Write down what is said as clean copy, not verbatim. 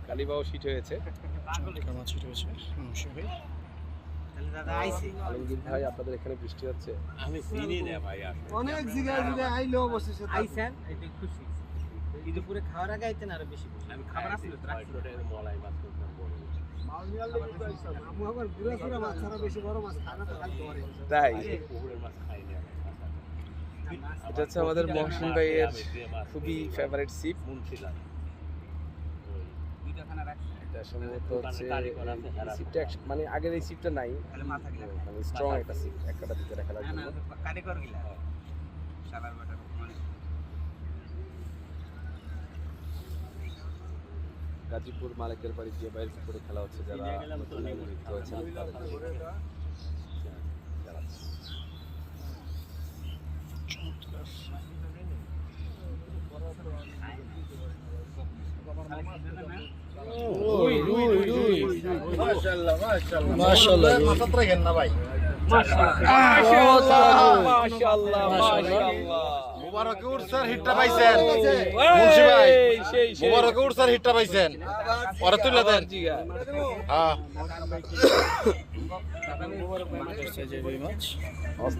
কালীবাও seat হয়েছে। মাছ hit হয়েছে ভাই। আলমগীর ভাই, আপনাদের এখানে বৃষ্টি হচ্ছে? আমি চিনি না ভাই, অনেক জিগা আইলো অবশেষে আইছেন এটা খুশি দুপুরে খাওয়ার আগে আইতেন আরো বেশি খুশি। আমি খাবার আসলে মলাই মাছ করতাম বড় আমু আবার গুড়া সুরা মাছ ছাড়া বেশি বড় মাছ খানা তো খালি ধরে। তাই পুকুরের মাছ খাই না। এটা হচ্ছে আমাদের মহসিন ভাইয়ের খুবই ফেভারিট সিপ। মুন্সিলাল এটা সম্ভবত হচ্ছে এই সিপটা মানে আগের এই সিপটা নাই, মানে স্ট্রং একটা সিপ, এক কাটা দিতে খেলার জন্য। কারিগর গিলা শালার বাটার মানে গাজীপুর মালিকের বাড়ি যে বাইরের পুকুরে খেলা হচ্ছে, যারা নতুন যুক্ত হয়েছেন তাদের জানাচ্ছি। মাশাআল্লাহ মাশাআল্লাহ মাশাআল্লাহ মাথা রাখেন না ভাই। মাশাআল্লাহ মাশাআল্লাহ। মুবারকুর স্যার হিটটা পাইছেন। মুন্সি ভাই সেই মুবারকুর স্যার হিটটা পাইছেন। পরে তুলে দেন। হ্যাঁ মাছ